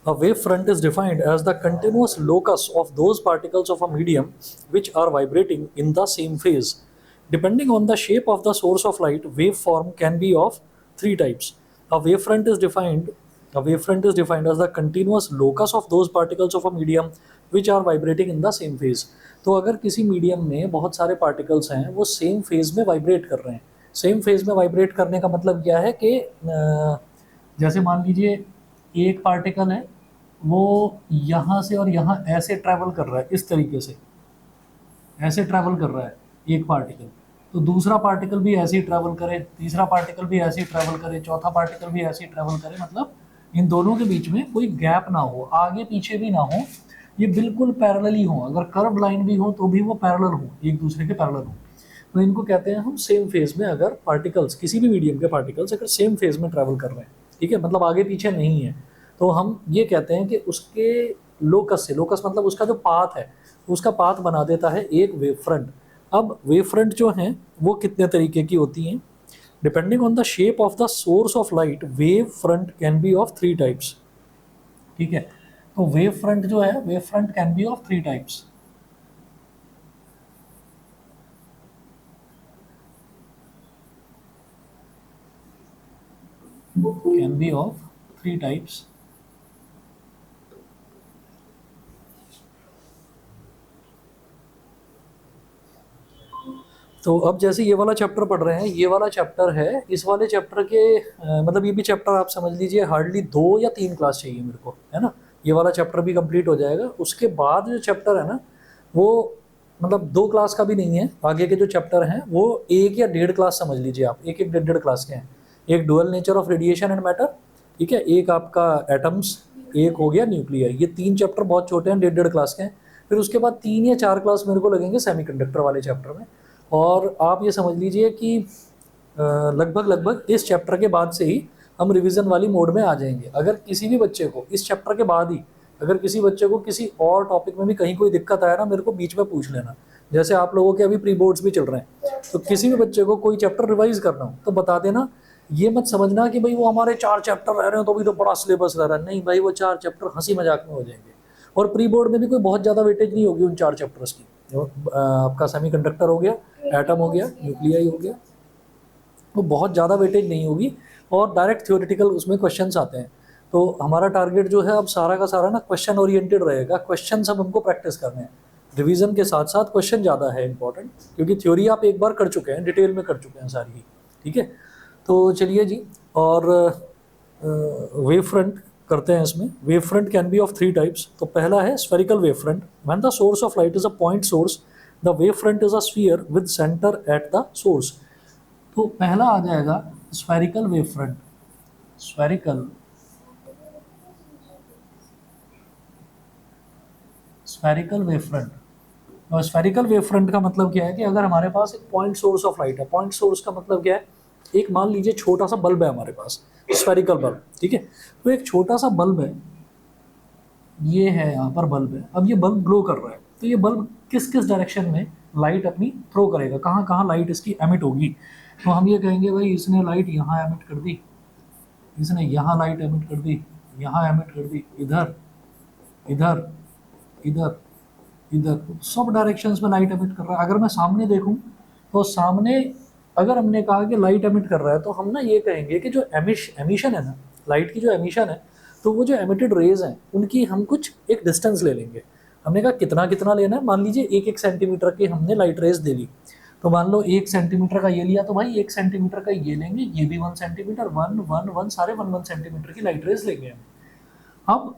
A wave front is defined as the continuous locus of those particles of a medium which are vibrating in the same phase. Depending on the shape of the source of light, waveform can be of three types. A wavefront is defined as the continuous locus of those particles of a medium which are vibrating in the same phase. तो अगर किसी medium में बहुत सारे particles हैं वो same phase में vibrate कर रहे हैं, सेम फेज में वाइब्रेट करने का मतलब क्या है कि जैसे मान लीजिए एक पार्टिकल है वो यहाँ से और यहाँ ऐसे ट्रैवल कर रहा है, इस तरीके से ऐसे ट्रैवल कर रहा है एक पार्टिकल, तो दूसरा पार्टिकल भी ऐसे ही ट्रैवल करे, तीसरा पार्टिकल भी ऐसे ही ट्रैवल करे, चौथा पार्टिकल भी ऐसे ही ट्रैवल करे, मतलब इन दोनों के बीच में कोई गैप ना हो, आगे पीछे भी ना हो, ये बिल्कुल पैरेलल हो, अगर कर्व लाइन भी हो तो भी वो पैरेलल हो, एक दूसरे के पैरेलल हो, तो इनको कहते हैं हम सेम फेज में अगर पार्टिकल्स, किसी भी मीडियम के पार्टिकल्स अगर सेम फेज में ट्रैवल कर रहे हैं, ठीक है, मतलब आगे पीछे नहीं है, तो हम ये कहते हैं कि उसके लोकस से, लोकस मतलब उसका जो पाथ है, उसका पाथ बना देता है एक वेव फ्रंट। अब वेव फ्रंट जो हैं वो कितने तरीके की होती हैं? Depending on the shape of the source of light, wave front can be of three types, ठीक है। तो वेव फ्रंट जो है, wave front can be of three types. Can be of three types. तो अब जैसे ये वाला चैप्टर पढ़ रहे हैं, ये वाला चैप्टर है, इस वाले चैप्टर के मतलब ये भी चैप्टर आप समझ लीजिए हार्डली 2 या 3 क्लास चाहिए मेरे को, है ना, ये वाला चैप्टर भी कंप्लीट हो जाएगा। उसके बाद जो चैप्टर है ना वो मतलब 2 क्लास का भी नहीं है, आगे के जो चैप्टर हैं वो 1 या 1.5 क्लास समझ लीजिए आप, 1 1.5 क्लास के हैं। एक dual nature of radiation and matter, ठीक है, एक आपका एटम्स, एक हो गया न्यूक्लियर, ये 3 चैप्टर बहुत छोटे हैं, 1.5 क्लास के हैं। फिर उसके बाद 3 या 4 क्लास मेरे को लगेंगे सेमीकंडक्टर वाले चैप्टर में, और आप ये समझ लीजिए कि लगभग इस चैप्टर के बाद से ही हम रिवीजन वाली मोड में आ जाएंगे। अगर किसी भी बच्चे को इस चैप्टर के बाद ही, अगर किसी बच्चे को किसी और टॉपिक में भी कहीं कोई दिक्कत आया ना, मेरे को बीच में पूछ लेना। जैसे आप लोगों के अभी प्री बोर्ड्स भी चल रहे हैं, तो किसी भी बच्चे को कोई चैप्टर रिवाइज करना हो तो बता देना। ये मत समझना कि भाई वो हमारे 4 चैप्टर रह रहे हैं तो अभी तो बड़ा सिलेबस रह रहा है, नहीं भाई, वो 4 चैप्टर हंसी मजाक में हो जाएंगे, और प्री बोर्ड में भी कोई बहुत ज़्यादा वेटेज नहीं होगी उन 4 चैप्टर्स की। आपका सेमीकंडक्टर हो गया, एटम हो गया, न्यूक्लियाई हो गया, वो बहुत ज़्यादा वेटेज नहीं होगी, और डायरेक्ट थ्योरेटिकल उसमें क्वेश्चंस आते हैं। तो हमारा टारगेट जो है अब सारा का सारा ना क्वेश्चन ओरिएंटेड रहेगा, क्वेश्चन सब हमको प्रैक्टिस करने हैं, रिवीजन के साथ साथ क्वेश्चन ज़्यादा है इंपॉर्टेंट, क्योंकि थ्योरी आप एक बार कर चुके हैं, डिटेल में कर चुके हैं सारी ही, ठीक है। तो चलिए जी, और वेव फ्रंट करते हैं इसमें। Wave front can be of 3 types. तो पहला है spherical wave front. When the source of light is a point source, the wave front is a sphere with centre at the source. तो पहला आ जाएगा spherical wave front. Spherical wave front. और spherical wave front का मतलब क्या है कि अगर हमारे पास एक पॉइंट सोर्स ऑफ लाइट है, पॉइंट सोर्स का मतलब क्या है, एक मान लीजिए छोटा सा बल्ब है हमारे पास, स्फेरिकल बल्ब, ठीक है। तो एक छोटा सा बल्ब है, ये है यहाँ पर बल्ब है, अब ये बल्ब ग्लो कर रहा है, तो ये बल्ब किस किस डायरेक्शन में लाइट अपनी थ्रो करेगा, कहाँ कहाँ लाइट इसकी एमिट होगी। तो हम ये कहेंगे भाई इसने लाइट यहाँ एमिट कर दी, इसने यहाँ लाइट एमिट कर दी, यहाँ एमिट कर दी, इधर इधर इधर इधर, सब डायरेक्शंस में लाइट एमिट कर रहा है। अगर मैं सामने देखूं तो सामने अगर हमने कहा कि लाइट एमिट कर रहा है, तो हम ना ये कहेंगे कि जो एमिशन है ना, लाइट की जो एमिशन है, तो वो जो एमिटेड रेज हैं उनकी हम कुछ एक डिस्टेंस ले लेंगे। हमने कहा कितना कितना लेना है, मान लीजिए 1 1 सेंटीमीटर की हमने लाइट रेज दे ली, तो मान लो 1 सेंटीमीटर का ये लिया, तो भाई 1 सेंटीमीटर का ये लेंगे, ये भी 1 सेंटीमीटर, 1 1 1 सारे 1 1 सेंटीमीटर की लाइट रेज लेंगे हम। अब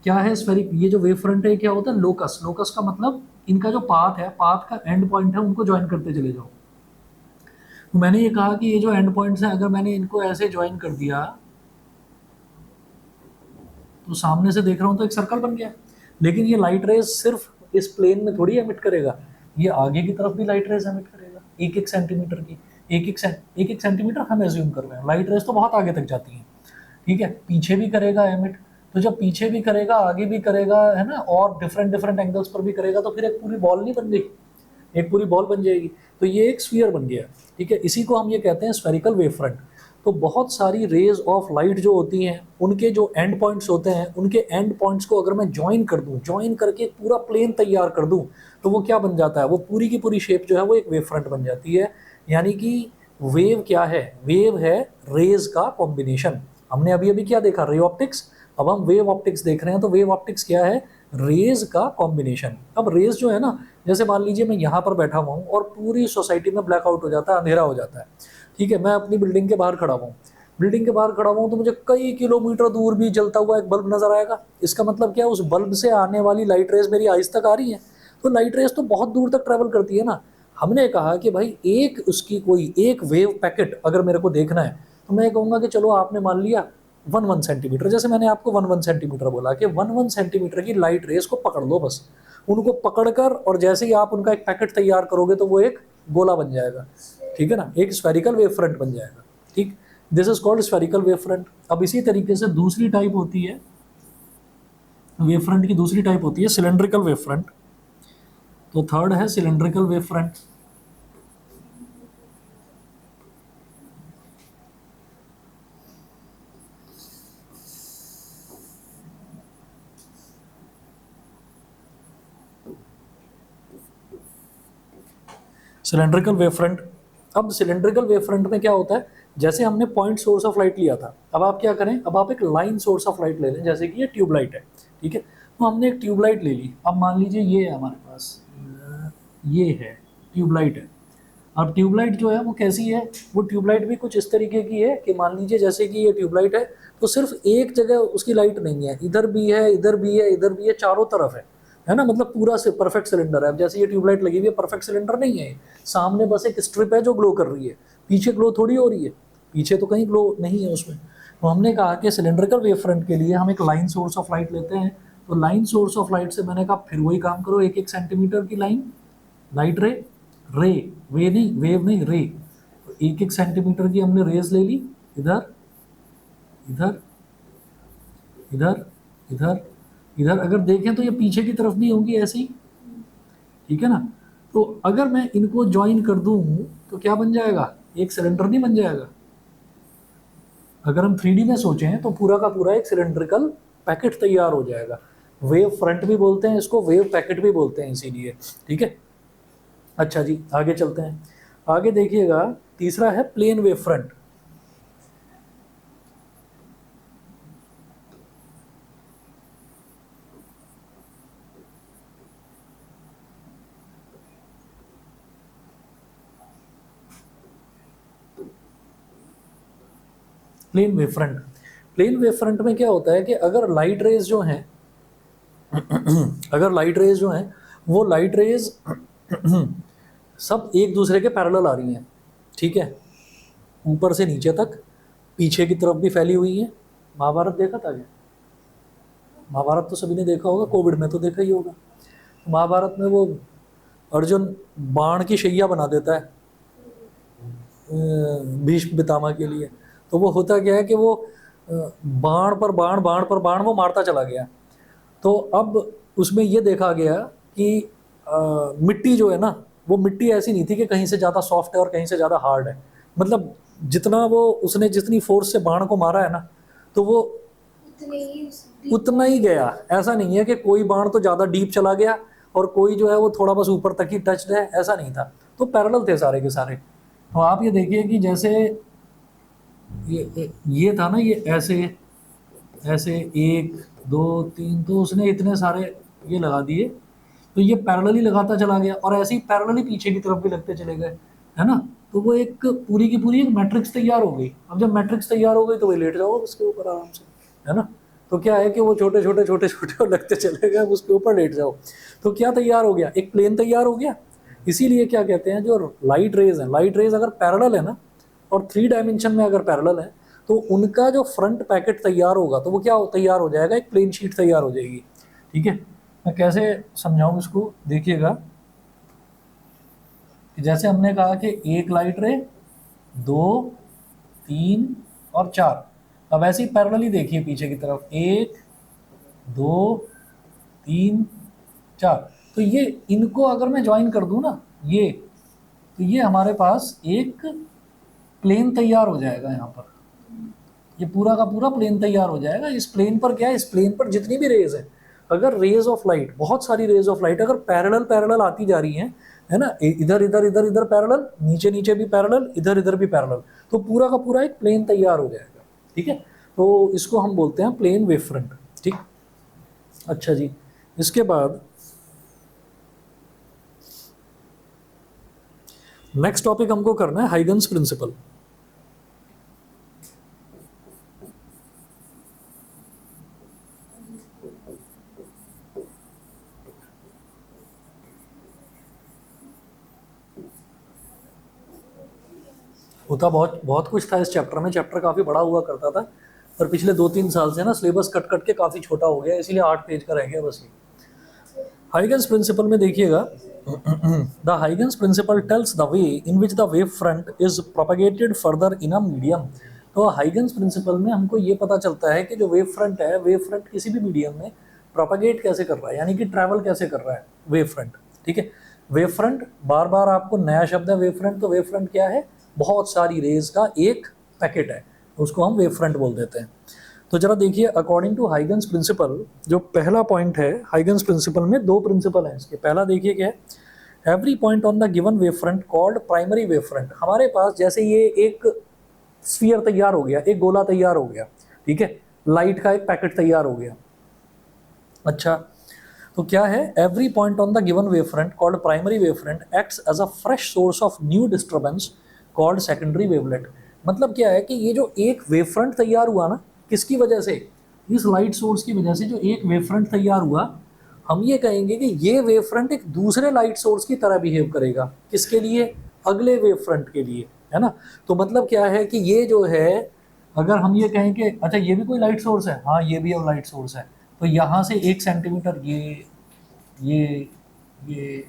क्या है स्फेरिक, ये जो वेव फ्रंट है क्या होता है, लोकस। लोकस का मतलब इनका जो पाथ है, पाथ का एंड पॉइंट है, उनको ज्वाइन करते चले जाओ। तो मैंने ये कहा कि ये जो एंड पॉइंट्स हैं, अगर मैंने इनको ऐसे ज्वाइन कर दिया तो सामने से देख रहा हूँ तो एक सर्कल बन गया। लेकिन ये लाइट रेज सिर्फ इस प्लेन में थोड़ी एमिट करेगा, ये आगे की तरफ भी लाइट रेज एमिट करेगा, 1 1 सेंटीमीटर की, 1 1 सेंटीमीटर हम एज्यूम कर रहे हैं। लाइट रेज तो बहुत आगे तक जाती हैं, ठीक है, पीछे भी करेगा एमिट, तो जब पीछे भी करेगा आगे भी करेगा, है ना, और डिफरेंट डिफरेंट एंगल्स पर भी करेगा, तो फिर एक पूरी बॉल नहीं बन गई, एक पूरी बॉल बन जाएगी। तो ये एक स्फीयर बन गया, ठीक है, इसी को हम ये कहते हैं स्फेरिकल वेव फ्रंट। तो बहुत सारी रेज ऑफ लाइट जो होती हैं उनके जो एंड पॉइंट्स होते हैं, उनके एंड पॉइंट्स को अगर मैं ज्वाइन कर दूं, ज्वाइन करके पूरा प्लेन तैयार कर दूं, तो वो क्या बन जाता है, वो पूरी की पूरी शेप जो है वो एक वेव फ्रंट बन जाती है। यानी कि वेव क्या है, वेव है रेज का कॉम्बिनेशन। हमने अभी अभी क्या देखा, रे ऑप्टिक्स, अब हम वेव ऑप्टिक्स देख रहे हैं। तो वेव ऑप्टिक्स क्या है, रेज का कॉम्बिनेशन। अब रेज जो है ना, जैसे मान लीजिए मैं यहाँ पर बैठा हुआ हूँ और पूरी सोसाइटी में ब्लैकआउट हो जाता है, अंधेरा हो जाता है, ठीक है, मैं अपनी बिल्डिंग के बाहर खड़ा हुआ हूँ, बिल्डिंग के बाहर खड़ा हुआ हूँ, तो मुझे कई किलोमीटर दूर भी जलता हुआ एक बल्ब नजर आएगा। इसका मतलब क्या है, उस बल्ब से आने वाली लाइट रेज मेरी आइज तक आ रही है, तो लाइट रेज तो बहुत दूर तक ट्रेवल करती है ना। हमने कहा कि भाई एक उसकी कोई एक वेव पैकेट अगर मेरे को देखना है, तो मैं कहूँगा कि चलो आपने मान लिया 1 1 सेंटीमीटर, जैसे मैंने आपको 1 1 सेंटीमीटर बोला कि 1 1 सेंटीमीटर की लाइट रेस को पकड़ लो बस, उनको पकड़कर, और जैसे ही आप उनका एक पैकेट तैयार करोगे तो वो एक गोला बन जाएगा, ठीक है ना, एक स्फेरिकल वेव फ्रंट बन जाएगा, ठीक। This is called spherical wave front. अब इसी तरीके से दूसरी टाइप होती है वेव फ्रंट की, दूसरी टाइप होती है सिलेंड्रिकल वेव फ्रंट। तो थर्ड है cylindrical wave front. Cylindrical wave front, अब सिलेंड्रिकल वेव फ्रंट में क्या होता है, जैसे हमने पॉइंट सोर्स ऑफ लाइट लिया था, अब आप क्या करें, अब आप एक लाइन सोर्स ऑफ लाइट ले लें, जैसे कि ये ट्यूबलाइट है, ठीक है। तो हमने एक ट्यूबलाइट ले ली, अब मान लीजिए ये है हमारे पास, ये है ट्यूबलाइट है। अब ट्यूबलाइट जो है वो कैसी है, वो ट्यूबलाइट भी कुछ इस तरीके की है कि मान लीजिए जैसे कि ये ट्यूबलाइट है, तो सिर्फ एक जगह उसकी लाइट नहीं है, इधर भी है, इधर भी है, इधर भी है, चारों तरफ है ना, मतलब पूरा से परफेक्ट सिलेंडर है। अब जैसे ये ट्यूबलाइट लगी हुई है, परफेक्ट सिलेंडर नहीं है, सामने बस एक स्ट्रिप है जो ग्लो कर रही है, पीछे ग्लो थोड़ी हो रही है, पीछे तो कहीं ग्लो नहीं है उसमें। तो हमने कहा कि सिलेंड्रिकल वेव फ्रंट के लिए हम एक लाइन सोर्स ऑफ लाइट लेते हैं। तो लाइन सोर्स ऑफ लाइट से मैंने कहा फिर वही काम करो, 1 1 सेंटीमीटर की लाइन, लाइट रे, रे, वे नहीं, वेव नहीं, रे, तो 1 1 सेंटीमीटर की हमने रेज ले ली, इधर इधर इधर इधर इधर। अगर देखें तो ये पीछे की तरफ भी होंगी ऐसे ही, ठीक है ना। तो अगर मैं इनको ज्वाइन कर दूं तो क्या बन जाएगा, एक सिलेंडर नहीं बन जाएगा। अगर हम 3D में सोचें तो पूरा का पूरा एक सिलेंड्रिकल पैकेट तैयार हो जाएगा। वेव फ्रंट भी बोलते हैं इसको, वेव पैकेट भी बोलते हैं इसीलिए, ठीक है। अच्छा जी, आगे चलते हैं। आगे देखिएगा, तीसरा है plane wave front. Plane wave front, plane wave front में क्या होता है कि अगर लाइट रेज जो हैं अगर लाइट रेज जो हैं वो लाइट रेज सब एक दूसरे के पैरेलल आ रही हैं, ठीक है, ऊपर से नीचे तक, पीछे की तरफ भी फैली हुई है। महाभारत देखा था क्या, महाभारत तो सभी ने देखा होगा, कोविड में तो देखा ही होगा। महाभारत में वो अर्जुन बाण की शैया बना देता है भीष्म पितामह के लिए। तो वो होता क्या है कि वो बाण पर बाण, बाण पर बाण वो मारता चला गया। तो अब उसमें ये देखा गया कि मिट्टी जो है ना, वो मिट्टी ऐसी नहीं थी कि कहीं से ज़्यादा सॉफ्ट है और कहीं से ज़्यादा हार्ड है। मतलब जितना वो उसने जितनी फोर्स से बाण को मारा है ना, तो वो उतना ही गया। ऐसा नहीं है कि कोई बाण तो ज़्यादा डीप चला गया और कोई जो है वो थोड़ा बस ऊपर तक ही टच्ड है, ऐसा नहीं था। तो पैरेलल थे सारे के सारे। तो आप ये देखिए कि जैसे ये था ना, ये ऐसे ऐसे 1 2 3, तो उसने इतने सारे ये लगा दिए, तो ये पैरेलल ही लगाता चला गया और ऐसे ही पैरेलल ही पीछे की तरफ भी लगते चले गए, है ना। तो वो एक पूरी की पूरी एक मैट्रिक्स तैयार हो गई। अब जब मैट्रिक्स तैयार हो गई तो वही लेट जाओ उसके ऊपर आराम से, है ना। तो क्या है कि वो छोटे छोटे छोटे छोटे लगते चले गए, उसके ऊपर लेट जाओ। तो क्या तैयार हो गया, एक प्लेन तैयार हो गया। इसीलिए क्या कहते हैं, जो लाइट रेज है, लाइट रेज अगर पैरेलल है ना और 3 डायमेंशन में अगर पैरेलल है, तो उनका जो फ्रंट पैकेट तैयार होगा तो वो क्या तैयार हो जाएगा, एक प्लेन शीट तैयार हो जाएगी, ठीक है। मैं कैसे समझाऊं इसको, देखिएगा, जैसे हमने कहा कि एक लाइट रे, 2 3 और 4। अब ऐसे ही पैरेलली देखिए पीछे की तरफ, 1 2 3 4। तो ये इनको अगर मैं ज्वाइन कर दूं ना, ये, तो ये हमारे पास एक प्लेन तैयार हो जाएगा यहाँ पर, ये पूरा का पूरा प्लेन तैयार हो जाएगा। इस प्लेन पर क्या है, इस प्लेन पर जितनी भी रेज है, अगर रेज ऑफ लाइट, बहुत सारी रेज ऑफ लाइट अगर पैरेलल पैरेलल आती जा रही हैं, है ना, इधर इधर इधर इधर पैरेलल, नीचे नीचे भी पैरेलल, इधर इधर भी पैरेलल, तो पूरा का पूरा एक प्लेन तैयार हो जाएगा। ठीक है, तो इसको हम बोलते हैं प्लेन वेव फ्रंट। ठीक, अच्छा जी, इसके बाद नेक्स्ट टॉपिक हमको करना है हाइगन्स प्रिंसिपल। होता बहुत बहुत कुछ था इस चैप्टर में, चैप्टर काफ़ी बड़ा हुआ करता था, पर पिछले 2-3 साल से ना सिलेबस कट कट के काफ़ी छोटा हो गया, इसीलिए 8 पेज का रह गया बस ये। हाइगन्स प्रिंसिपल में देखिएगा, the Huygens principle tells the way in which the wave front is propagated further in a medium. तो हाइगन्स प्रिंसिपल में हमको ये पता चलता है कि जो वेव फ्रंट है, वेव फ्रंट किसी भी मीडियम में प्रोपगेट कैसे कर रहा है, यानी कि ट्रैवल कैसे कर रहा है वेव फ्रंट। ठीक है, वेव फ्रंट, बार बार आपको नया शब्द है वेव फ्रंट, तो वेव फ्रंट क्या है, बहुत सारी रेज का एक पैकेट है, उसको हम वेव फ्रंट बोल देते हैं। तो जरा देखिए, अकॉर्डिंग टू हाइगन्स प्रिंसिपल, जो पहला पॉइंट है हाइगन्स प्रिंसिपल में, दो प्रिंसिपल हैं इसके। पहला देखिए क्या है, every point on the given wave front called primary wave front. हमारे पास जैसे ये एक स्फीयर तैयार हो गया, एक गोला तैयार हो गया, ठीक है, लाइट का एक पैकेट तैयार हो गया। अच्छा, तो क्या है, every point on the given wave front called primary wave front acts as a fresh source of new disturbance called secondary wavelet. मतलब क्या है कि ये जो एक वेव फ्रंट तैयार हुआ ना, किसकी वजह से, इस लाइट सोर्स की वजह से जो एक वेव फ्रंट तैयार हुआ, हम ये कहेंगे कि ये वेव फ्रंट एक दूसरे लाइट सोर्स की तरह बिहेव करेगा। किसके लिए, अगले वेव फ्रंट के लिए, है ना। तो मतलब क्या है कि ये जो है, अगर हम ये कहें कि अच्छा ये भी कोई लाइट सोर्स है, हाँ ये भी अब लाइट सोर्स है, तो यहाँ से 1 सेंटीमीटर ये ये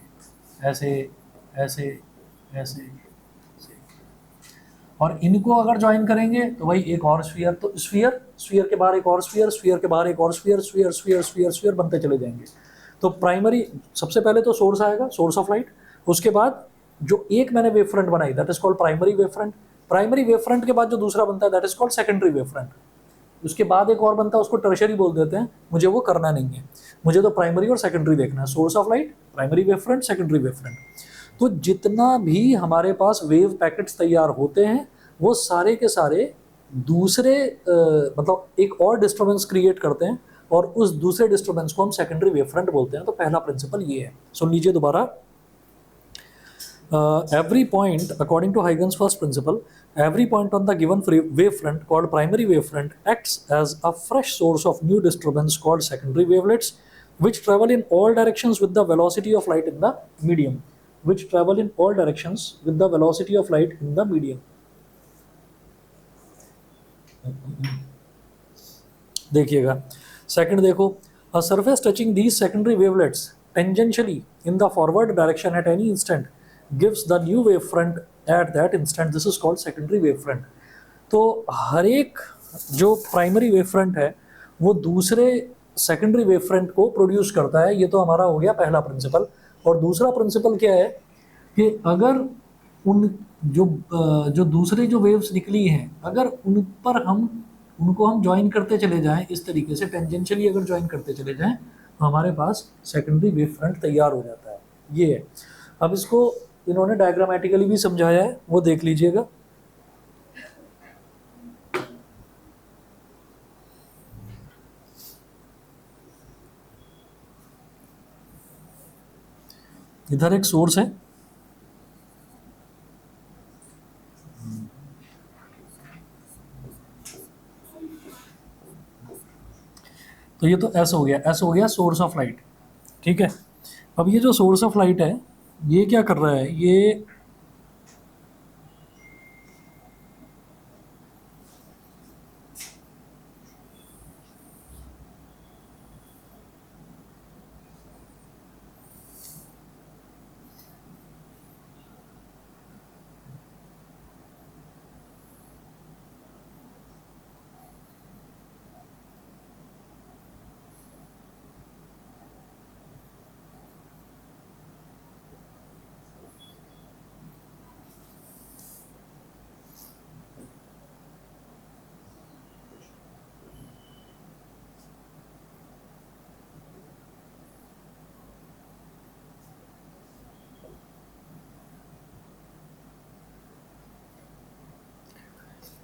ऐसे ऐसे ऐसे ऐसे, और इनको अगर ज्वाइन करेंगे तो भाई एक और स्फीयर, तो स्फीयर, स्फीयर के बाहर एक और स्फीयर, स्फीयर के बाहर एक और sphere, sphere sphere sphere sphere बनते चले जाएंगे। तो प्राइमरी, सबसे पहले तो सोर्स आएगा, सोर्स ऑफ लाइट, उसके बाद जो एक मैंने वेव फ्रंट बनाई, that is called primary wave front. Primary wave front के बाद जो दूसरा बनता है, that is called secondary wave front. उसके बाद एक और बनता है, उसको टर्शरी बोल देते हैं। मुझे वो करना नहीं है, मुझे तो प्राइमरी और सेकेंडरी देखना है, source of light, primary wave front, secondary wave front. तो जितना भी हमारे पास वेव पैकेट्स तैयार होते हैं, वो सारे के सारे दूसरे मतलब एक और डिस्टर्बेंस क्रिएट करते हैं, और उस दूसरे डिस्टर्बेंस को हम सेकेंडरी वेव फ्रंट बोलते हैं। तो पहला प्रिंसिपल ये है, सुन लीजिए दोबारा। every point, according to Huygens' first principle, every point on the given wavefront called primary wavefront acts as a fresh source of new disturbance called secondary wavelets, which travel in all directions with the velocity of light in the medium. Which travel in all directions with the velocity of light in the medium. देखिएगा, second देखो, a surface touching these secondary wavelets tangentially in the forward direction at any instant gives the new wavefront at that instant. This is called secondary wavefront. तो हर एक जो primary wavefront है, वो दूसरे secondary wavefront को produce करता है। ये तो हमारा हो गया पहला प्रिंसिपल। और दूसरा प्रिंसिपल क्या है कि अगर उन जो दूसरे जो वेव्स निकली हैं, अगर उन पर हम उनको हम ज्वाइन करते चले जाएं, इस तरीके से टेंजेंशियली अगर ज्वाइन करते चले जाएं, तो हमारे पास सेकेंडरी वेव फ्रंट तैयार हो जाता है। ये है। अब इसको इन्होंने डायग्रामेटिकली भी समझाया है, वो देख लीजिएगा। इधर एक सोर्स है, तो ये तो एस हो गया, एस हो गया सोर्स ऑफ लाइट। ठीक है, अब ये जो सोर्स ऑफ लाइट है, ये क्या कर रहा है, ये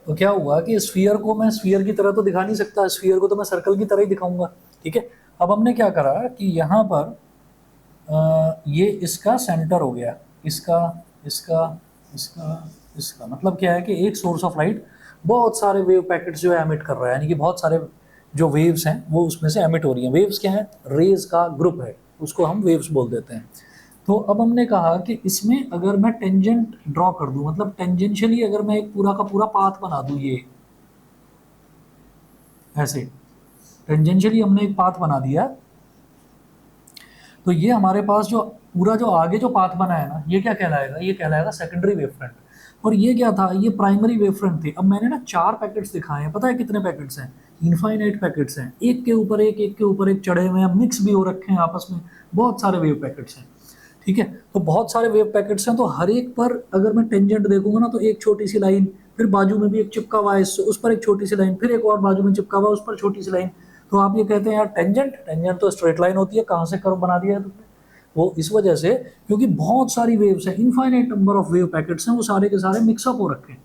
तो क्या हुआ कि स्फीयर को मैं स्फीयर की तरह तो दिखा नहीं सकता, स्फीयर को तो मैं सर्कल की तरह ही दिखाऊंगा, ठीक है। अब हमने क्या करा कि यहाँ पर ये इसका सेंटर हो गया, इसका इसका इसका इसका मतलब क्या है कि एक सोर्स ऑफ लाइट बहुत सारे वेव पैकेट्स जो है एमिट कर रहा है, यानी कि बहुत सारे जो वेव्स हैं वो उसमें से एमिट हो रही हैं। वेव्स क्या है? रेज का ग्रुप है, उसको हम वेव्स बोल देते हैं। तो अब हमने कहा कि इसमें अगर मैं टेंजेंट ड्रॉ कर दूं, मतलब टेंजेंशियली अगर मैं एक पूरा का पूरा पाथ बना दूं, ये ऐसे टेंजेंशियली हमने एक पाथ बना दिया, तो ये हमारे पास जो पूरा जो आगे जो पाथ बना है ना, ये क्या कहलाएगा? ये कहलाएगा सेकेंडरी वेव फ्रंट। और ये क्या था? ये प्राइमरी वेव फ्रंट थे। अब मैंने ना 4 पैकेट्स दिखाए हैं, पता है कितने पैकेट्स हैं? इनफाइनाइट पैकेट्स हैं, एक के ऊपर एक के ऊपर एक चढ़े हुए हैं, मिक्स भी हो रखे हैं आपस में, बहुत सारे वेव पैकेट्स हैं, ठीक है। तो बहुत सारे वेव पैकेट्स हैं, तो हर एक पर अगर मैं टेंजेंट देखूंगा ना, तो एक छोटी सी लाइन, फिर बाजू में भी एक चिपका हुआ है इससे, उस पर एक छोटी सी लाइन, फिर एक और बाजू में चिपका हुआ है, उस पर छोटी सी लाइन। तो आप ये कहते हैं यार टेंजेंट, टेंजेंट तो स्ट्रेट लाइन होती है, कहाँ से कर्व बना दिया है तुमने? वो इस वजह से क्योंकि बहुत सारी वेव्स हैं, infinite number of wave packets हैं, वो सारे के सारे मिक्सअप हो रखे हैं,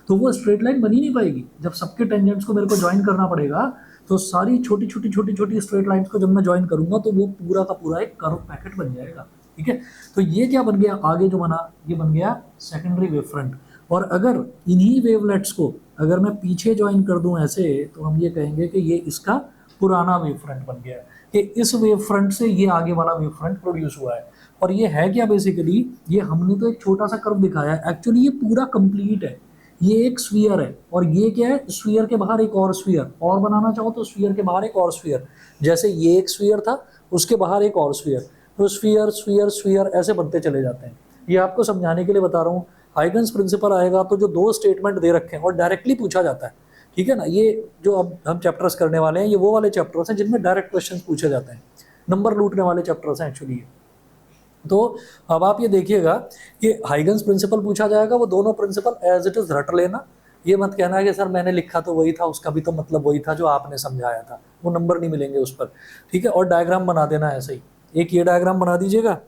तो वो स्ट्रेट लाइन बनी नहीं पाएगी। जब सबके टेंजेंट्स को मेरे को ज्वाइन करना पड़ेगा, तो सारी छोटी छोटी छोटी छोटी स्ट्रेट लाइन्स को जब मैं ज्वाइन करूंगा, तो वो पूरा का पूरा एक कर्व पैकेट बन जाएगा, ठीक है। तो ये क्या बन गया आगे जो बना? ये बन गया सेकेंडरी वेव फ्रंट। और अगर इन्हीं वेवलेट्स को अगर मैं पीछे ज्वाइन कर दूं ऐसे, तो हम ये कहेंगे कि ये इसका पुराना वेव फ्रंट बन गया है, कि इस वेव फ्रंट से ये आगे वाला वेव फ्रंट प्रोड्यूस हुआ है। और ये है क्या बेसिकली? ये हमने तो एक छोटा सा कर्व दिखाया है, एक्चुअली ये पूरा कंप्लीट है। ये एक स्फीयर है, और ये क्या है? स्फीयर के बाहर एक और स्फीयर, और बनाना चाहो तो स्फीयर के बाहर एक और स्फीयर, जैसे ये एक स्फीयर था, उसके बाहर एक और स्फीयर, तो स्फीयर स्फीयर स्फीयर ऐसे बनते चले जाते हैं। ये आपको समझाने के लिए बता रहा हूँ। हाइगन्स प्रिंसिपल आएगा तो जो 2 स्टेटमेंट दे रखे हैं और डायरेक्टली पूछा जाता है, ठीक है ना। ये जो अब हम चैप्टर्स करने वाले हैं, ये वो वाले चैप्टर्स हैं जिनमें डायरेक्ट क्वेश्चन पूछे जाते हैं, नंबर लूटने वाले चैप्टर्स हैं एक्चुअली ये। तो अब आप ये देखिएगा कि हाइगन्स प्रिंसिपल पूछा जाएगा, वो दोनों प्रिंसिपल एज इट इज रट लेना। ये मत कहना है कि सर मैंने लिखा तो वही था, उसका भी तो मतलब वही था जो आपने समझाया था, वो नंबर नहीं मिलेंगे उस पर, ठीक है। और डायग्राम बना देना ऐसे ही, एक ये डायग्राम बना दीजिएगा,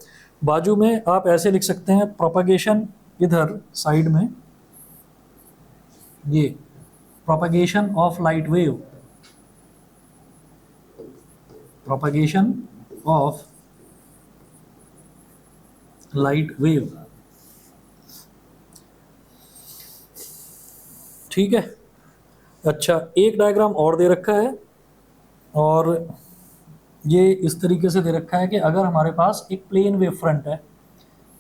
बाजू में आप ऐसे लिख सकते हैं प्रोपगेशन, इधर साइड में ये propagation of light wave, propagation of light wave, ठीक है। अच्छा, एक डायग्राम और दे रखा है, और ये इस तरीके से दे रखा है कि अगर हमारे पास एक प्लेन वेव फ्रंट है,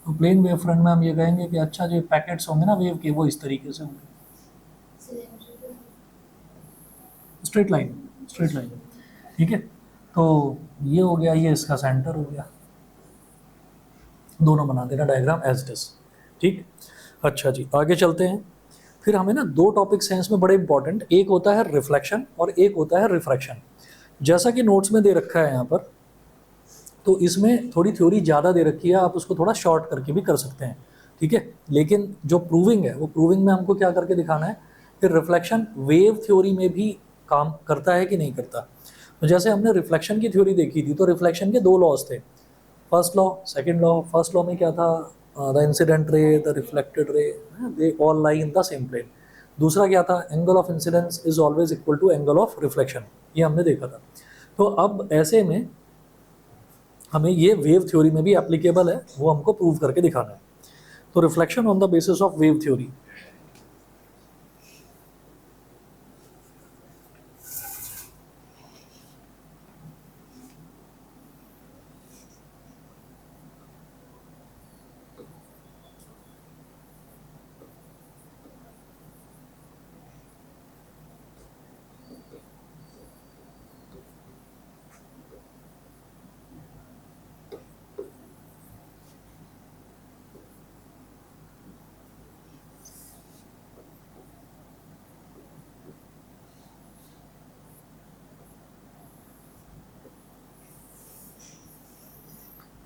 तो प्लेन वेव फ्रंट में हम ये कहेंगे कि अच्छा जो पैकेट्स होंगे ना वेव के, वो इस तरीके से होंगे, स्ट्रेट लाइन, स्ट्रेट लाइन, ठीक है। तो ये हो गया, ये इसका सेंटर हो गया, दोनों बना देना डायग्राम एज इट इज, ठीक। अच्छा जी, आगे चलते हैं। फिर हमें ना 2 टॉपिक्स हैं इसमें बड़े इंपॉर्टेंट, एक होता है रिफ्लेक्शन और एक होता है रिफ्रैक्शन। जैसा कि नोट्स में दे रखा है यहाँ पर, तो इसमें थोड़ी थ्योरी ज़्यादा दे रखी है, आप उसको थोड़ा शॉर्ट करके भी कर सकते हैं, ठीक है। लेकिन जो प्रूविंग है, वो प्रूविंग में हमको क्या करके दिखाना है कि रिफ्लेक्शन वेव थ्योरी में भी काम करता है कि नहीं करता। तो जैसे हमने रिफ्लेक्शन की थ्योरी देखी थी, तो रिफ्लेक्शन के 2 लॉज थे, first law, second law. First law में क्या था? The incident ray, the reflected ray, they all lie in the same plane. दूसरा क्या था? Angle of incidence is always equal to angle of reflection, ये हमने देखा था। तो अब ऐसे में हमें ये वेव थ्योरी में भी एप्लीकेबल है, वो हमको प्रूव करके दिखाना है। तो reflection on the basis of wave theory,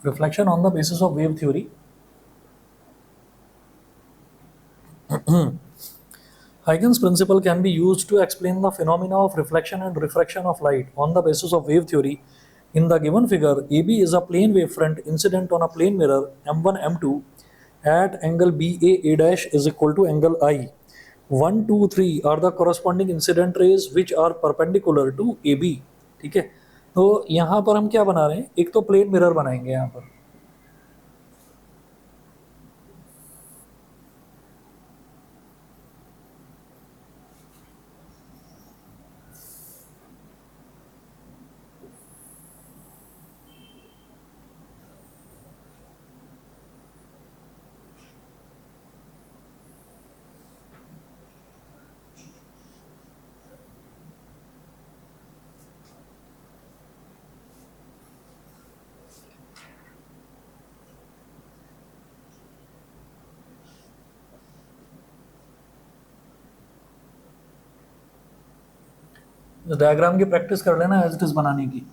reflection on the basis of wave theory. Huygens principle can be used to explain the phenomena of reflection and refraction of light on the basis of wave theory. In the given figure, AB is a plane wavefront incident on a plane mirror M1 M2 at angle BA A dash is equal to angle I, 1 2 3 are the corresponding incident rays which are perpendicular to A B. ठीक है, तो यहाँ पर हम क्या बना रहे हैं, एक तो प्लेन मिरर बनाएंगे यहाँ पर। डायग्राम की प्रैक्टिस कर लेना एज इट इज बनाने की।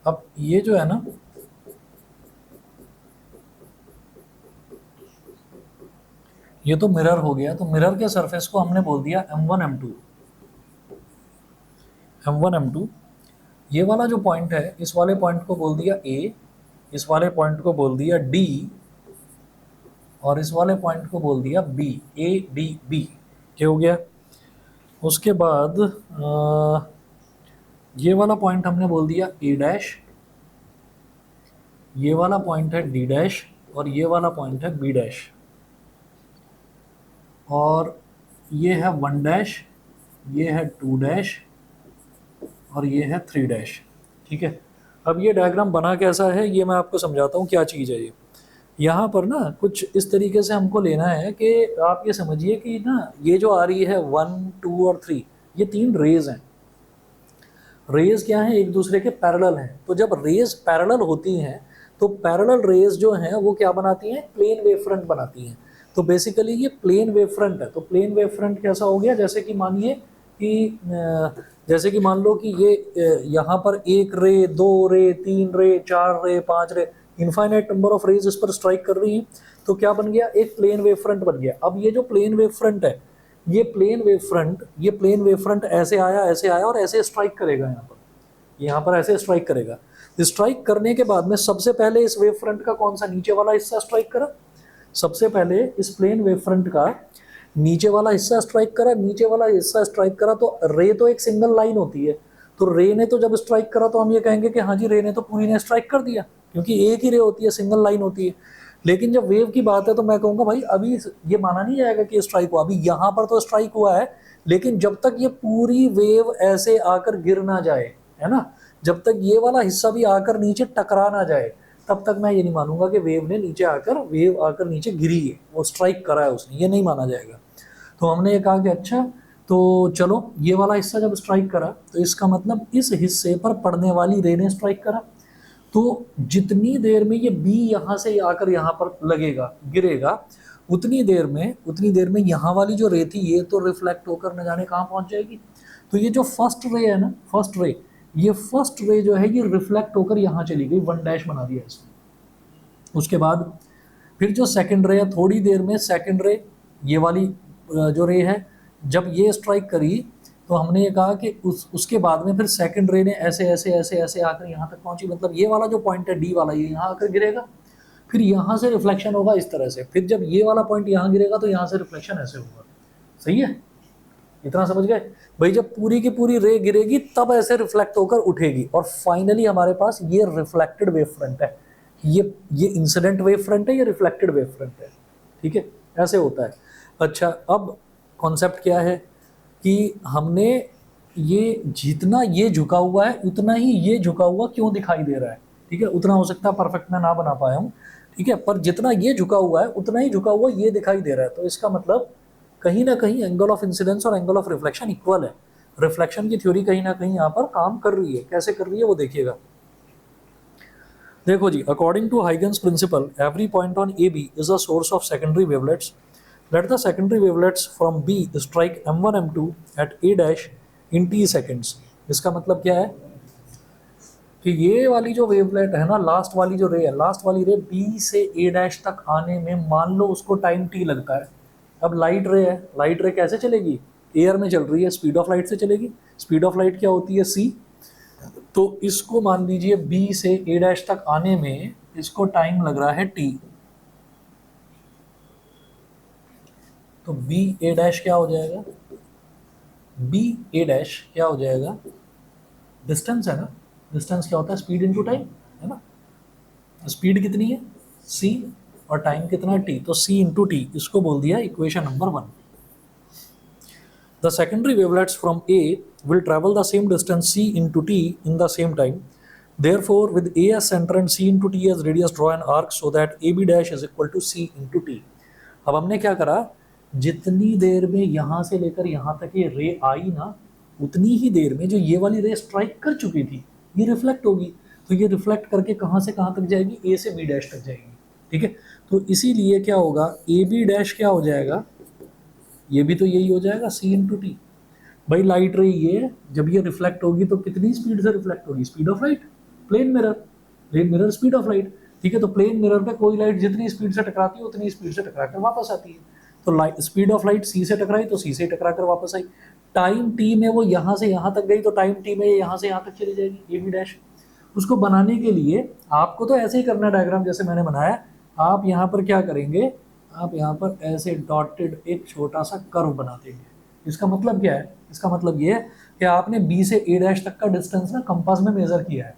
अब ये जो है ना, ये तो मिरर हो गया, तो मिरर के सरफेस को हमने बोल दिया m1 m2। m1 m2, ये वाला जो पॉइंट है इस वाले पॉइंट को बोल दिया a, इस वाले पॉइंट को बोल दिया d, और इस वाले पॉइंट को बोल दिया b, a d b। क्या हो गया? उसके बाद ये वाला पॉइंट हमने बोल दिया a डैश, ये वाला पॉइंट है d डैश, और ये वाला पॉइंट है b डैश, और ये है 1 डैश, ये है 2 डैश, और ये है 3 डैश। ठीक है, अब ये डायग्राम बना कैसा है ये मैं आपको समझाता हूँ क्या चीज़ है ये। यहाँ पर ना कुछ इस तरीके से हमको लेना है कि आप ये समझिए कि ना ये जो आ रही है 1 2 और 3, ये 3 रेज हैं। रेज क्या है? एक दूसरे के पैरेलल हैं। तो जब रेज पैरेलल होती हैं तो पैरेलल रेज जो हैं वो क्या बनाती हैं? प्लेन वेव फ्रंट बनाती हैं। तो बेसिकली ये प्लेन वेव फ्रंट है। तो प्लेन वेव फ्रंट कैसा हो गया? जैसे कि मानिए कि जैसे कि मान लो कि ये यहाँ पर 1 रे, 2 रे, 3 रे, 4 रे, 5 रे, इनफाइनाइट नंबर ऑफ रेज इस पर स्ट्राइक कर रही हैं। तो क्या बन गया? एक प्लेन वेव फ्रंट बन गया। अब ये जो प्लेन वेव फ्रंट है, ये प्लेन वेव फ्रंट ऐसे आया और ऐसे स्ट्राइक करेगा यहाँ पर ऐसे स्ट्राइक करेगा। स्ट्राइक करने के बाद में सबसे पहले इस वेव फ्रंट का कौन सा नीचे वाला हिस्सा स्ट्राइक करा? सबसे पहले इस प्लेन वेव फ्रंट का नीचे वाला हिस्सा स्ट्राइक करा। नीचे वाला हिस्सा स्ट्राइक करा तो रे तो एक सिंगल लाइन होती है, तो रे ने तो जब स्ट्राइक करा तो हम ये कहेंगे कि हाँ जी रे ने तो पूरी ने स्ट्राइक कर दिया, क्योंकि एक ही रे होती है, सिंगल लाइन होती है। लेकिन जब वेव की बात है तो मैं कहूँगा भाई अभी ये माना नहीं जाएगा कि स्ट्राइक हुआ। अभी यहाँ पर तो स्ट्राइक हुआ है, लेकिन जब तक ये पूरी वेव ऐसे आकर गिर ना जाए, है ना, जब तक ये वाला हिस्सा भी आकर नीचे टकरा ना जाए, तब तक मैं ये नहीं मानूंगा कि वेव नीचे गिरी है, वो स्ट्राइक करा है उसने, ये नहीं माना जाएगा। तो हमने ये कहा कि अच्छा तो चलो ये वाला हिस्सा जब स्ट्राइक करा तो इसका मतलब इस हिस्से पर पड़ने वाली रे ने स्ट्राइक करा, तो जितनी देर में ये बी यहाँ से आकर यहाँ पर लगेगा, गिरेगा, उतनी देर में यहाँ वाली जो रे थी ये तो रिफ्लेक्ट होकर न जाने कहाँ पहुँच जाएगी। तो ये जो फर्स्ट रे है ना, फर्स्ट रे जो है ये रिफ्लेक्ट होकर यहाँ चली गई, 1 डैश बना दिया इसने। उसके बाद फिर जो सेकंड रे है, थोड़ी देर में सेकंड रे, ये वाली जो रे है, जब ये स्ट्राइक करी तो हमने ये कहा कि उसके बाद में फिर सेकंड रे ने ऐसे ऐसे ऐसे ऐसे आकर यहाँ तक पहुंची, मतलब ये वाला जो पॉइंट है डी वाला, ये यहाँ आकर गिरेगा, फिर यहाँ से रिफ्लेक्शन होगा इस तरह से, फिर जब ये वाला पॉइंट यहाँ गिरेगा तो यहाँ से रिफ्लेक्शन ऐसे होगा। सही है, इतना समझ गए भाई? जब पूरी की पूरी रे गिरेगी तब ऐसे रिफ्लेक्ट होकर उठेगी, और फाइनली हमारे पास ये रिफ्लेक्टेड वेव फ्रंट है। ये इंसिडेंट वेव फ्रंट है, ये रिफ्लेक्टेड वेव फ्रंट है। ठीक है, ऐसे होता है। अच्छा, अब कॉन्सेप्ट क्या है कि हमने ये जितना ये झुका हुआ है उतना ही ये झुका हुआ क्यों दिखाई दे रहा है। ठीक है, उतना हो सकता है परफेक्ट मैं ना बना पाया हूँ। ठीक है, पर जितना ये झुका हुआ है उतना ही झुका हुआ ये दिखाई दे रहा है, तो इसका मतलब कहीं ना कहीं एंगल ऑफ इंसिडेंस और एंगल ऑफ रिफ्लेक्शन इक्वल है। रिफ्लेक्शन की थ्योरी कहीं ना कहीं यहाँ पर काम कर रही है। कैसे कर रही है वो देखिएगा। देखो जी, according to Huygens principle, every point on A B is a source of secondary wavelets. Let the secondary wavelets from B strike m1 m2 at a dash in t seconds. इसका मतलब क्या है कि ये वाली जो वेवलेट है ना, लास्ट वाली जो रे है, लास्ट वाली रे बी से a डैश तक आने में मान लो उसको टाइम t लगता है। अब लाइट रे है, लाइट रे कैसे चलेगी? एयर में चल रही है, स्पीड ऑफ लाइट से चलेगी। स्पीड ऑफ लाइट क्या होती है? c। तो इसको मान लीजिए b से a डैश तक आने में इसको टाइम लग रहा है t। तो b a डैश क्या हो जाएगा? b a डैश क्या हो जाएगा? डिस्टेंस है ना, डिस्टेंस क्या होता है? स्पीड इनटू टाइम, है ना। स्पीड कितनी है? c, और टाइम कितना है? t। तो c इंटू टी, इसको बोल दिया equation number 1। The secondary wavelets from A will travel the same distance c into t in the same time. Therefore, with A as center and c into t as radius, draw an arc so that AB dash is equal to c into t. अब हमने क्या करा, जितनी देर में यहाँ से लेकर यहाँ तक ये रे आई ना, उतनी ही देर में जो ये वाली रे स्ट्राइक कर चुकी थी ये रिफ्लेक्ट होगी। तो ये रिफ्लेक्ट करके कहाँ से कहाँ तक जाएगी? ए से बी डैश तक जाएगी। ठीक है, तो इसीलिए क्या होगा, ए बी डैश क्या हो जाएगा? ये भी तो यही हो जाएगा, सी इंटू टी। भाई लाइट रे ये जब ये रिफ्लेक्ट होगी तो कितनी स्पीड से रिफ्लेक्ट होगी? Speed of light. Plane mirror speed of light. ठीक है, तो प्लेन मिरर पे कोई लाइट जितनी स्पीड से टकराती है उतनी स्पीड से टकरा कर वापस आती है। तो लाइट, स्पीड ऑफ लाइट सी से टकराई तो सी से टकरा कर वापस आई। टाइम टी में वो यहाँ से यहाँ तक गई तो टाइम टी में यहाँ से यहाँ तक चली जाएगी, ए बी डैश। उसको बनाने के लिए आपको तो ऐसे ही करना, डायग्राम जैसे मैंने बनाया। आप यहाँ पर क्या करेंगे, आप यहाँ पर ऐसे डॉटेड एक छोटा सा कर्व बना देंगे। इसका मतलब क्या है? इसका मतलब ये है कि आपने बी से ए डैश तक का डिस्टेंस ना कंपास में मेजर किया है,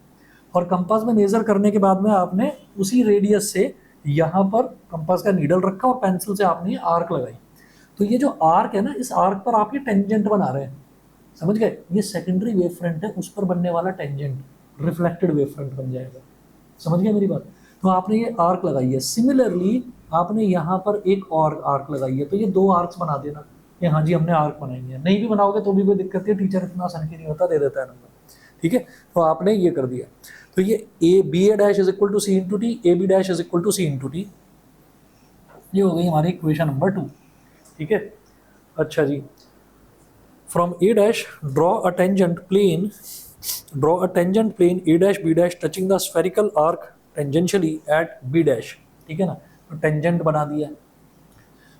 और कंपास में मेजर करने के बाद में आपने उसी रेडियस से यहाँ पर कंपास का नीडल रखा और पेंसिल से आपने आर्क लगाई। तो ये जो आर्क है ना, इस आर्क पर आप ये टेंजेंट बना रहे हैं। समझ गए? ये सेकेंडरी वेव फ्रंट है, उस पर बनने वाला टेंजेंट रिफ्लेक्टेड वेव फ्रंट बन जाएगा। समझ गए मेरी बात? तो आपने ये आर्क लगाई है। सिमिलरली आपने यहाँ पर एक और आर्क लगाई है, तो ये 2 आर्क्स बना देना कि हाँ जी हमने आर्क बनाई है। नहीं भी बनाओगे तो भी कोई दिक्कत नहीं, टीचर इतना सनकी नहीं होता, दे देता है नंबर। ठीक है, तो आपने ये कर दिया। तो ये A B A dash is equal to C into T, A B dash is equal to C into T, ये हो गई हमारी इक्वेशन नंबर 2। ठीक है, अच्छा जी, from A dash draw a tangent plane A dash B dash touching the spherical arc tangentially at B dash. ठीक है ना, तो टेंजेंट बना दिया।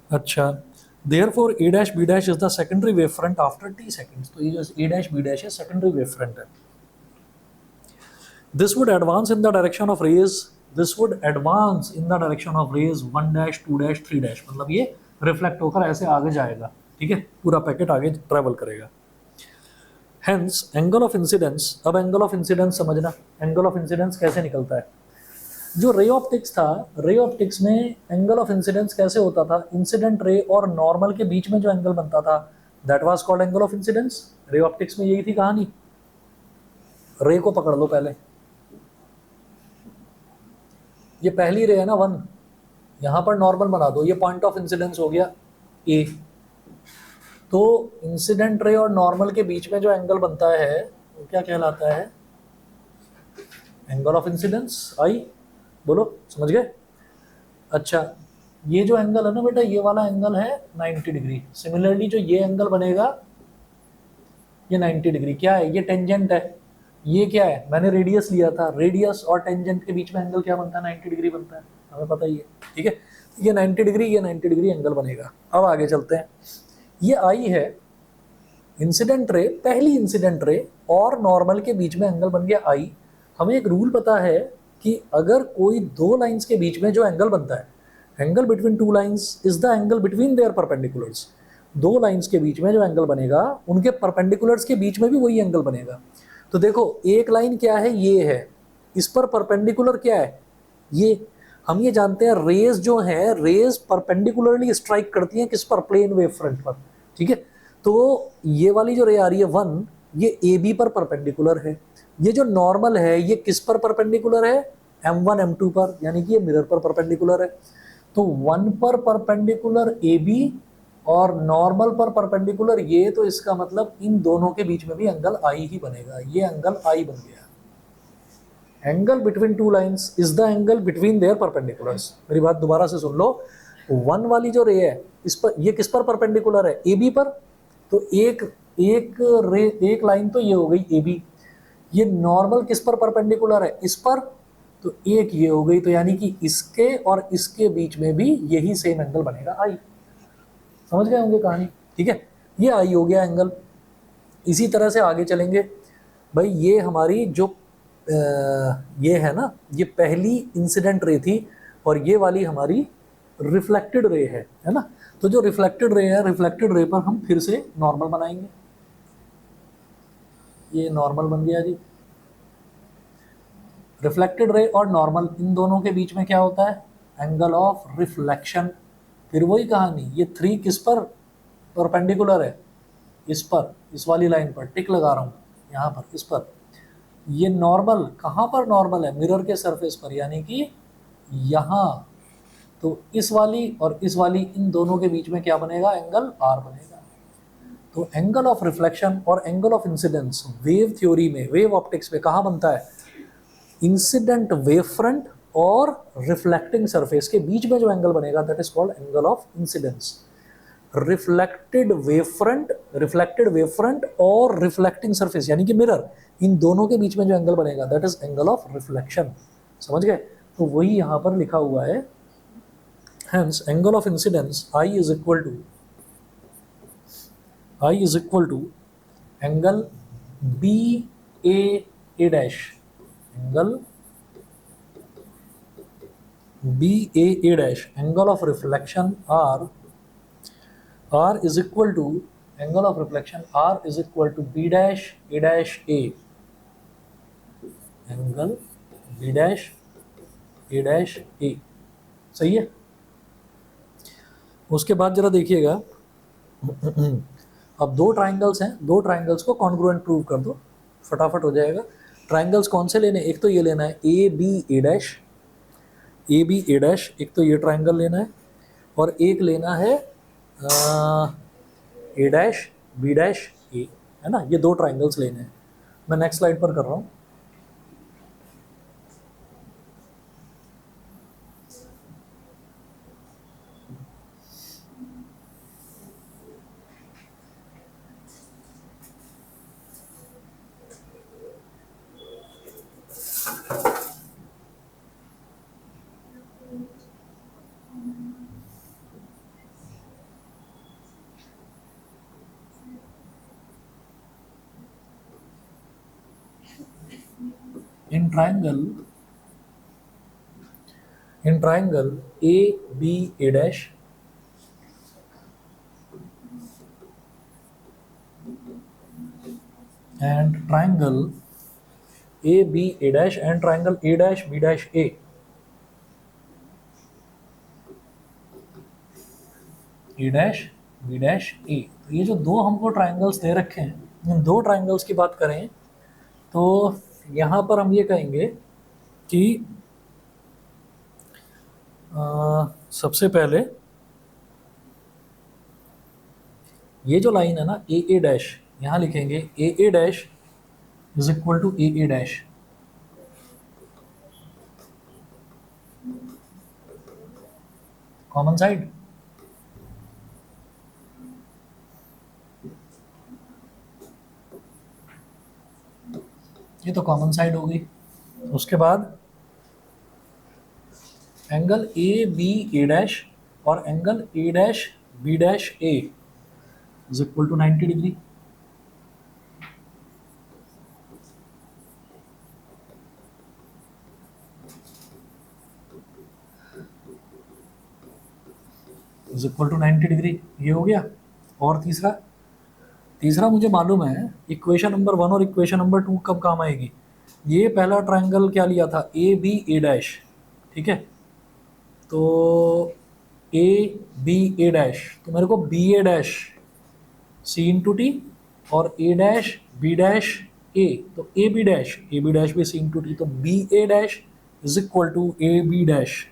अच्छा, therefore A dash B dash is the secondary wave front after T seconds. तो ये जो ए डैश बी डैश है सेकेंडरी वेव फ्रंट है। This would advance in the direction of rays 1 dash 2 dash 3 dash, मतलब ये reflect होकर ऐसे आगे जाएगा। ठीक है, पूरा पैकेट आगे ट्रेवल करेगा। Hence एंगल ऑफ इंसिडेंस, अब एंगल ऑफ इंसिडेंस समझना, एंगल ऑफ इंसिडेंस कैसे निकलता है। जो रे ऑप्टिक्स था, रे ऑप्टिक्स में एंगल ऑफ इंसिडेंस कैसे होता था, इंसिडेंट रे और नॉर्मल के बीच में जो एंगल बनता था that was called angle of incidence. Ray optics में यही थी कहानी। रे को पकड़ लो पहले, ये पहली रे है ना 1, यहाँ पर नॉर्मल बना दो, ये पॉइंट ऑफ इंसिडेंस हो गया ए। तो इंसिडेंट रे और नॉर्मल के बीच में जो एंगल बनता है वो क्या कहलाता है? एंगल ऑफ इंसिडेंस, आई। बोलो, समझ गए? अच्छा, ये जो एंगल है ना बेटा, ये वाला एंगल है 90 डिग्री। सिमिलरली जो ये एंगल बनेगा ये 90 डिग्री। क्या है? ये टेंजेंट है। ये क्या है? मैंने रेडियस लिया था, रेडियस और टेंजेंट के बीच में एंगल क्या बनता है? 90 डिग्री बनता है, हमें पता ही है। ठीक है, ये 90 डिग्री, ये 90 डिग्री एंगल बनेगा। अब आगे चलते हैं। ये आई है इंसिडेंट रे, पहली इंसिडेंट रे और नॉर्मल के बीच में एंगल बन गया आई। हमें एक रूल पता है कि अगर कोई दो लाइंस के बीच में जो एंगल बनता है, angle between two lines is the angle between their perpendiculars. दो लाइंस के बीच में जो एंगल बनेगा उनके परपेंडिकुलर्स के बीच में भी वही एंगल बनेगा। तो देखो, एक लाइन क्या है? ये है, इस पर परपेंडिकुलर क्या है? ये। हम ये जानते हैं रेज जो है, रेज परपेंडिकुलरली स्ट्राइक करती हैं किस पर? प्लेन वेव फ्रंट पर। ठीक है, तो ये वाली जो रे आ रही है 1, ये ए बी पर परपेंडिकुलर है। ये जो नॉर्मल है ये किस पर परपेंडिकुलर है? M1 M2 पर, यानी कि ये मिरर पर परपेंडिकुलर है। तो 1 पर परपेंडिकुलर ए बी और नॉर्मल पर परपेंडिकुलर ये, तो इसका मतलब इन दोनों के बीच में भी एंगल आई ही बनेगा। ये एंगल आई बन गया। Angle between two lines is the angle between their perpendiculars. मेरी बात दोबारा से सुन लो। 1 वाली जो रे है, इस पर, ये किस पर परपेंडिकुलर है? ए बी पर। तो एक एक रे, एक लाइन तो ये हो गई ए बी। ये नॉर्मल किस पर परपेंडिकुलर है? इस पर। तो एक ये हो गई, तो यानी कि इसके और इसके बीच में भी यही सेम एंगल बनेगा, आई। समझ गए होंगे कहानी? ठीक है, ये आई हो गया एंगल। इसी तरह से आगे चलेंगे भाई। ये हमारी जो ये है ना, ये पहली इंसिडेंट रे थी और ये वाली हमारी रिफ्लेक्टेड रे है ना। तो जो रिफ्लेक्टेड रे है, रिफ्लेक्टेड रे पर हम फिर से नॉर्मल बनाएंगे। ये नॉर्मल बन गया जी। रिफ्लेक्टेड रे और नॉर्मल, इन दोनों के बीच में क्या होता है? Angle of reflection. फिर वही कहानी, ये 3 किस पर परपेंडिकुलर है? इस पर, इस वाली लाइन पर टिक लगा रहा हूँ, यहाँ पर, इस पर। ये नॉर्मल कहाँ पर नॉर्मल है? मिरर के सरफेस पर, यानी कि यहाँ। तो इस वाली और इस वाली, इन दोनों के बीच में क्या बनेगा? एंगल आर बनेगा। तो एंगल ऑफ रिफ्लेक्शन और angle of incidence wave theory में, वेव ऑप्टिक्स में कहाँ बनता है? इंसिडेंट वेव फ्रंट और रिफ्लेक्टिंग सरफेस के बीच में जो एंगल बनेगा, that is called angle of incidence. Reflected wave front और रिफ्लेक्टिंग सरफेस यानी कि मिरर, इन दोनों के बीच में जो एंगल बनेगा, that is angle of reflection. समझ गए? तो वही यहां पर लिखा हुआ है। Hence angle of incidence I is equal to angle B A dash, angle B A dash, angle of reflection R is equal to, angle of reflection R is equal to B dash A, angle B dash A। सही है? उसके बाद जरा देखिएगा। अब दो triangles हैं, दो ट्राइंगल्स को कॉन्ग्रुएंट प्रूव कर दो, फटाफट हो जाएगा। ट्राइंगल्स कौन से लेने? एक तो ये लेना है ए बी ए डैश, एक तो ये ट्राइंगल लेना है, और एक लेना है ए डैश बी डैश ए, है ना। ये दो ट्राइंगल्स लेने हैं। मैं नेक्स्ट स्लाइड पर कर रहा हूँ। in triangle A B A dash and triangle A B A dash and triangle A dash B dash A, A dash B dash A। तो ये जो दो हमको ट्राइंगल्स दे रखे हैं, इन दो ट्राइंगल्स की बात करें तो यहाँ पर हम ये कहेंगे कि सबसे पहले ये जो लाइन है ना ए ए डैश, यहाँ लिखेंगे A A dash is equal to A A dash, common side, ये तो कॉमन साइड हो गई। उसके बाद angle A B A dash और angle A dash B dash A is equal to 90 degree. Is equal to 90 degree, ये हो गया। और तीसरा मुझे मालूम है इक्वेशन नंबर 1 और इक्वेशन नंबर 2 कब काम आएगी। ये पहला ट्रायंगल क्या लिया था, ए बी ए डैश, ठीक है, तो ए बी ए डैश, तो मेरे को B A dash C into T और A dash B dash A, तो ए बी डैश भी सी इंटू टी, तो B A dash is equal to A B dash.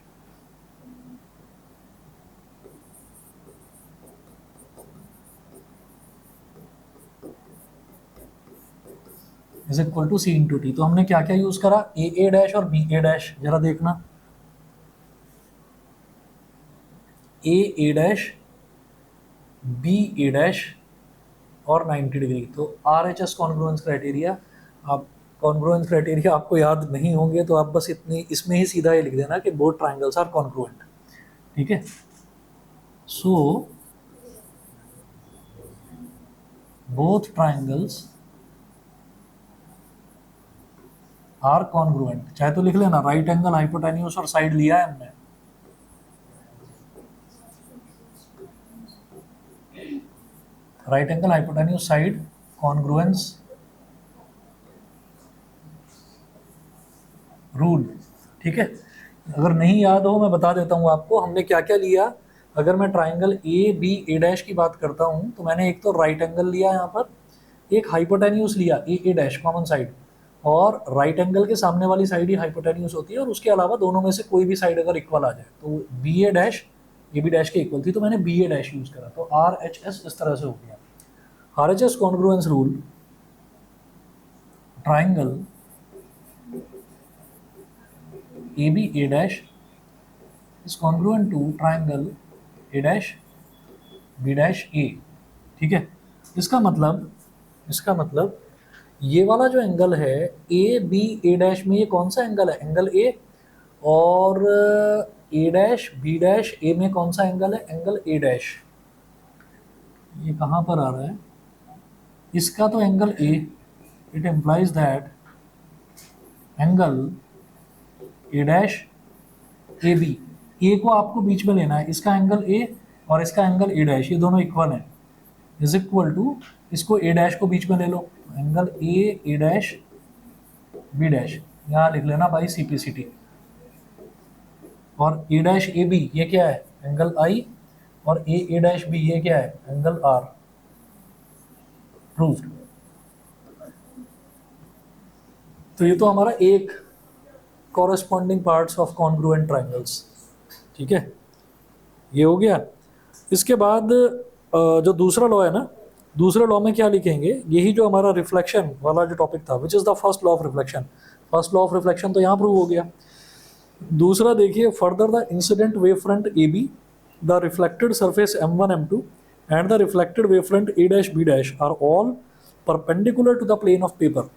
Is equal to C into T. तो हमने क्या क्या use करा, A dash और बी ए डैश, जरा देखना, A dash B A dash और 90 डिग्री। तो R H S congruence criteria, आप कॉन्ग्रुएंस क्राइटेरिया आपको याद नहीं होंगे तो आप बस इतनी इसमें ही सीधा ये लिख देना कि बोथ ट्राइंगल्स आर कॉन्ग्रुएंट, ठीक है। So both triangles are congruent, चाहे तो लिख लेना राइट एंगल हाइपोटेन्यूज और साइड लिया है हमने, right angle hypotenuse side congruence rule, ठीक है। अगर नहीं याद हो मैं बता देता हूँ आपको हमने क्या क्या लिया। अगर मैं triangle A B A dash की बात करता हूँ तो मैंने एक तो राइट एंगल लिया यहाँ पर, एक हाइपोटेन्यूज लिया ए डैश कॉमन साइड, और राइट एंगल के सामने वाली साइड ही हाइपोटेन्यूज होती है, और उसके अलावा दोनों में से कोई भी साइड अगर इक्वल आ जाए तो B A dash A B dash के इक्वल थी, तो मैंने बी ए डैश यूज करा, तो आर एच एस इस तरह से हो गया। R H S congruence rule, triangle A B A dash is congruent to triangle A dash B dash A, ठीक है। इसका मतलब ये वाला जो एंगल है ए बी ए डैश में, ये कौन सा एंगल है, एंगल ए, और ए डैश बी डैश ए में कौन सा एंगल है, एंगल ए डैश। ये कहाँ पर आ रहा है, इसका तो angle A, it implies that angle A dash A B, A को आपको बीच में लेना है, इसका एंगल ए और इसका एंगल ए डैश, ये दोनों इक्वल है, इज इक्वल टू, इसको ए डैश को बीच में ले लो, angle A dash B dash, यहाँ लिख लेना बाई CPCT, और ए डैश ए बी ये क्या है, एंगल आई, और ए डैश बी ये क्या है, एंगल आर। प्रूव्ड। तो ये तो हमारा एक corresponding parts of congruent triangles, ठीक है, ये हो गया। इसके बाद जो दूसरा लॉ है ना, दूसरे लॉ में क्या लिखेंगे, यही जो हमारा रिफ्लेक्शन वाला जो टॉपिक था, which is the first law of reflection. First law of reflection तो यहाँ प्रूव हो गया। दूसरा देखिए, further the incident wave front A B, the reflected surface M1 M2 and the reflected wave front A dash B dash are all perpendicular to the plane of paper.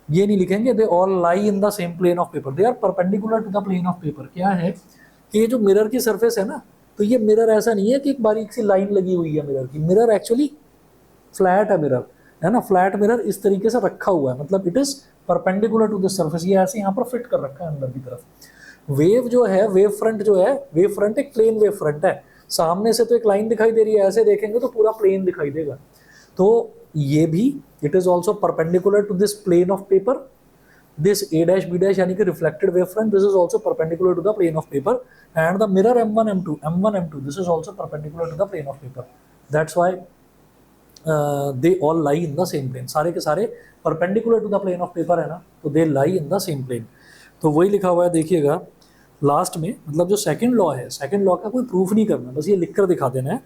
ये नहीं लिखेंगे they all lie in the same plane of paper, they are perpendicular to the plane of paper. क्या है कि ये जो mirror की surface है ना, तो ये मिरर ऐसा नहीं है कि एक बारीक सी लाइन लगी हुई है मिरर की, मिरर एक्चुअली फ्लैट है, मिरर है ना, फ्लैट मिरर इस तरीके से रखा हुआ है, मतलब it is perpendicular to this surface, ये ऐसे यहाँ पर फिट कर रखा है अंदर की तरफ। वेव जो है, वेव फ्रंट जो है, वेव फ्रंट एक प्लेन वेव फ्रंट है, सामने से तो एक लाइन दिखाई दे रही है, ऐसे देखेंगे तो पूरा प्लेन दिखाई देगा। तो ये भी it is also perpendicular to this plane of paper, this a dash b dash यानी कि reflected wave front, this is also perpendicular to the plane of paper, and the mirror M1 M2 this is also perpendicular to the plane of paper, that's why they all lie in the same plane, सारे के सारे perpendicular to the plane of paper है ना, तो they lie in the same plane। तो वही लिखा हुआ है, देखिएगा लास्ट में, मतलब जो सेकंड लॉ है, सेकंड लॉ का कोई प्रूफ नहीं करना, बस ये लिख कर दिखा देना है।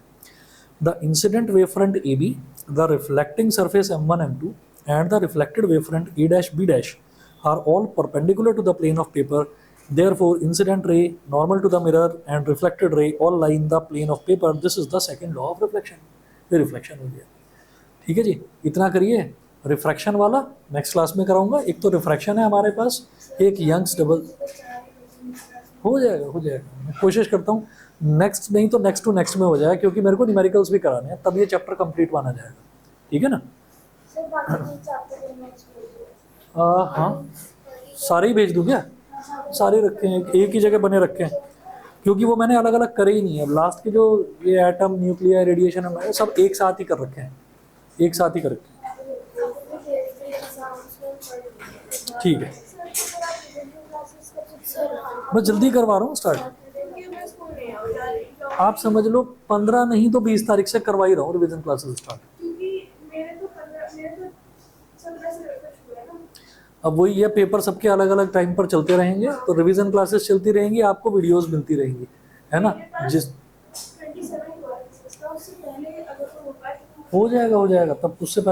The incident wave front A B, the reflecting surface M1 M2 and the reflected wavefront A dash B dash are all perpendicular to the plane of paper. Therefore, incident ray, normal to the mirror, and reflected ray all lie in the plane of paper. This is the second law of reflection. ये reflection हो गया। ठीक है जी, इतना करिए। Refraction वाला next class में कराऊंगा। एक तो रिफ्रैक्शन है हमारे पास, एक यंग्स डबल। हो जाएगा हो जाएगा, मैं कोशिश करता हूँ। नेक्स्ट नहीं तो नेक्स्ट टू नेक्स्ट में हो जाएगा, क्योंकि मेरे को न्यूमेरिकल्स भी कराने हैं, तब ये चैप्टर कंप्लीट माना जाएगा। ठीक है ना? हाँ, सारे ही भेज दूँ क्या? सारे रखे हैं, एक ही जगह बने रखे हैं, क्योंकि वो मैंने अलग अलग करे ही नहीं है। लास्ट के जो ये एटम, न्यूक्लियर, रेडिएशन है, सब एक साथ ही कर रखे हैं, एक साथ ही कर रखे हैं। ठीक है, मैं जल्दी करवा रहा हूँ स्टार्ट। आप समझ लो 15 नहीं तो 20 तारीख से करवा ही रहा हूँ रिविजन क्लासेस स्टार्ट। अब वही है, पेपर सबके अलग अलग टाइम पर चलते रहेंगे, तो रिवीजन क्लासेस चलती रहेंगी, आपको वीडियोस मिलती रहेंगी, है ना? जिस हो जाएगा तब उससे पहले